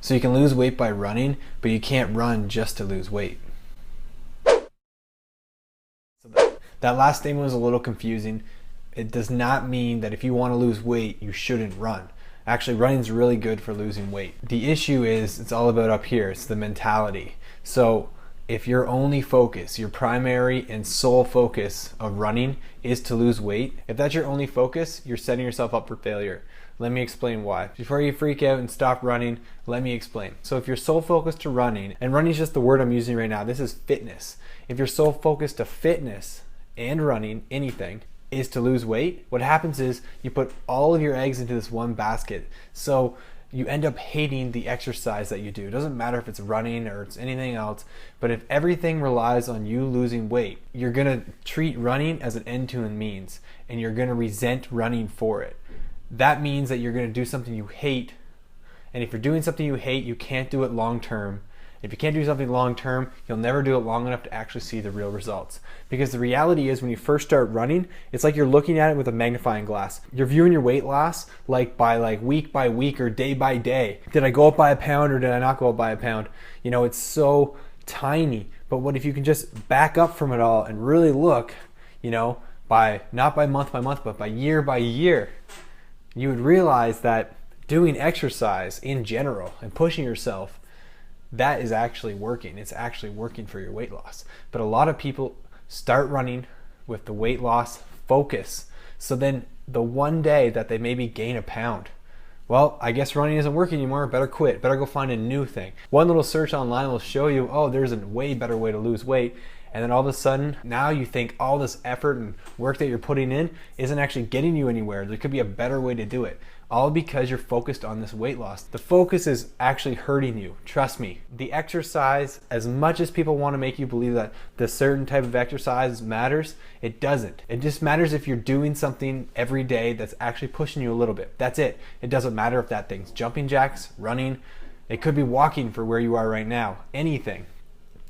So you can lose weight by running, but you can't run just to lose weight. So that last statement was a little confusing. It does not mean that if you want to lose weight, you shouldn't run. Actually, running is really good for losing weight. The issue is it's all about up here. It's the mentality. So if your only focus, your primary and sole focus of running is to lose weight, if that's your only focus, you're setting yourself up for failure. Let me explain why. Before you freak out and stop running, let me explain. So if you're sole focused to running, and running is just the word I'm using right now, this is fitness. If you're sole focused to fitness and running, anything, is to lose weight, what happens is you put all of your eggs into this one basket. So you end up hating the exercise that you do. It doesn't matter if it's running or it's anything else, but if everything relies on you losing weight, you're gonna treat running as an end to an means, and you're gonna resent running for it. That means that you're gonna do something you hate, and if you're doing something you hate, you can't do it long term. If you can't do something long term, you'll never do it long enough to actually see the real results. Because the reality is when you first start running, it's like you're looking at it with a magnifying glass. You're viewing your weight loss by week by week or day by day. Did I go up by a pound or did I not go up by a pound? You know, it's so tiny. But what if you can just back up from it all and really look, you know, not by month, but by year, you would realize that doing exercise in general and pushing yourself, that is actually working. It's actually working for your weight loss. But a lot of people start running with the weight loss focus. So then the one day that they maybe gain a pound, well, I guess running isn't working anymore. Better quit. Better go find a new thing. One little search online will show you, oh, there's a way better way to lose weight. And then all of a sudden, now you think all this effort and work that you're putting in isn't actually getting you anywhere. There could be a better way to do it. All because you're focused on this weight loss. The focus is actually hurting you. Trust me. The exercise, as much as people want to make you believe that the certain type of exercise matters, it doesn't. It just matters if you're doing something every day that's actually pushing you a little bit. That's it. It doesn't matter if that thing's jumping jacks, running. It could be walking for where you are right now. Anything.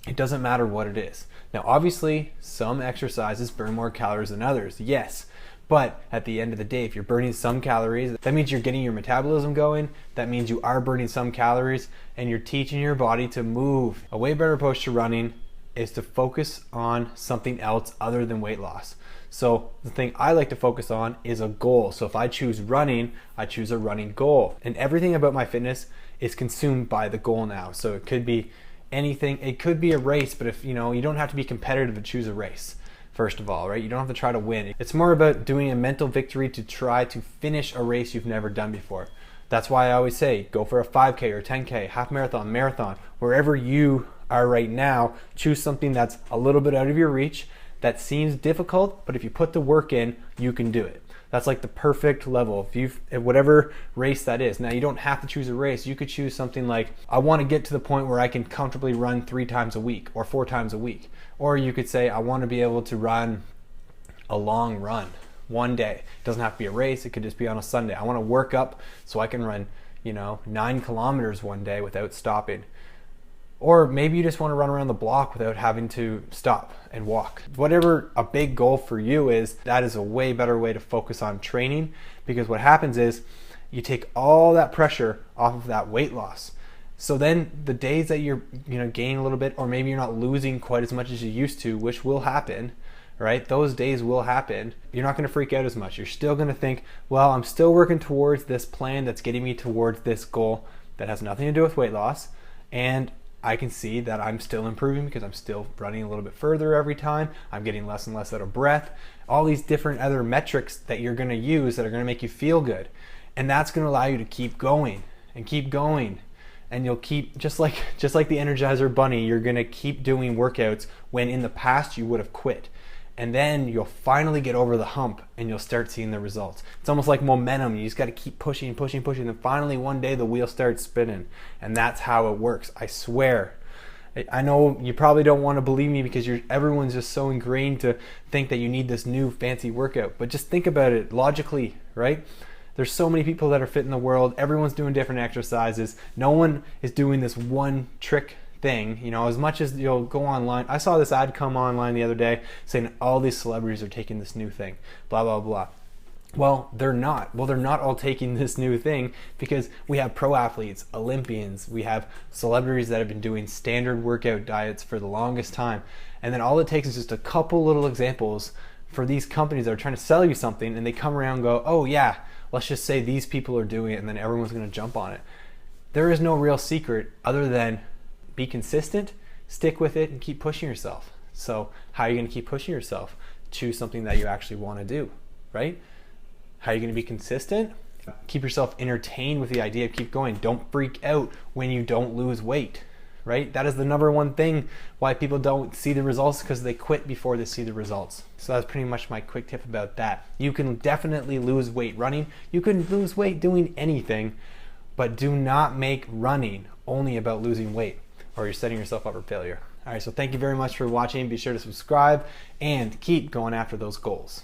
It doesn't matter what it is. Now, obviously, some exercises burn more calories than others. Yes. But at the end of the day, if you're burning some calories, that means you're getting your metabolism going. That means you are burning some calories and you're teaching your body to move. A way better approach to running is to focus on something else other than weight loss. So the thing I like to focus on is a goal. So if I choose running, I choose a running goal. And everything about my fitness is consumed by the goal now. So it could be anything. It could be a race, but if you don't have to be competitive to choose a race. First of all, right? You don't have to try to win. It's more about doing a mental victory to try to finish a race you've never done before. That's why I always say, go for a 5K or 10K, half marathon, wherever you are right now, choose something that's a little bit out of your reach, that seems difficult, but if you put the work in, you can do it. That's like the perfect level. Whatever race that is. Now you don't have to choose a race. You could choose something like, I want to get to the point where I can comfortably run 3 times a week or 4 times a week. Or you could say, I want to be able to run a long run one day. It doesn't have to be a race. It could just be on a Sunday. I want to work up so I can run, 9 kilometers one day without stopping. Or maybe you just want to run around the block without having to stop and walk. Whatever a big goal for you is, that is a way better way to focus on training, because what happens is you take all that pressure off of that weight loss. So then the days that you're gaining a little bit, or maybe you're not losing quite as much as you used to, which will happen, right? Those days will happen. You're not going to freak out as much. You're still going to think, well, I'm still working towards this plan that's getting me towards this goal that has nothing to do with weight loss. And I can see that I'm still improving because I'm still running a little bit further every time. I'm getting less and less out of breath. All these different other metrics that you're going to use that are going to make you feel good. And that's going to allow you to keep going and keep going. And you'll keep, just like the Energizer Bunny, you're going to keep doing workouts when in the past you would have quit. And then you'll finally get over the hump and you'll start seeing the results. It's almost like momentum. You just got to keep pushing. And finally one day the wheel starts spinning. And that's how it works. I swear. I know you probably don't want to believe me because everyone's just so ingrained to think that you need this new fancy workout. But just think about it logically, right? There's so many people that are fit in the world. Everyone's doing different exercises. No one is doing this one trick thing. As much as you'll go online. I saw this ad come online the other day saying all these celebrities are taking this new thing, blah, blah, blah. Well, they're not. Well, they're not all taking this new thing because we have pro athletes, Olympians, we have celebrities that have been doing standard workout diets for the longest time. And then all it takes is just a couple little examples for these companies that are trying to sell you something, and they come around and go, oh yeah, let's just say these people are doing it, and then everyone's going to jump on it. There is no real secret other than be consistent, stick with it, and keep pushing yourself. So how are you going to keep pushing yourself? Choose something that you actually want to do, right? How are you going to be consistent? Keep yourself entertained with the idea. Keep going. Don't freak out when you don't lose weight, right? That is the number one thing why people don't see the results, because they quit before they see the results. So that's pretty much my quick tip about that. You can definitely lose weight running. You can lose weight doing anything, but do not make running only about losing weight, or you're setting yourself up for failure. All right, so thank you very much for watching. Be sure to subscribe and keep going after those goals.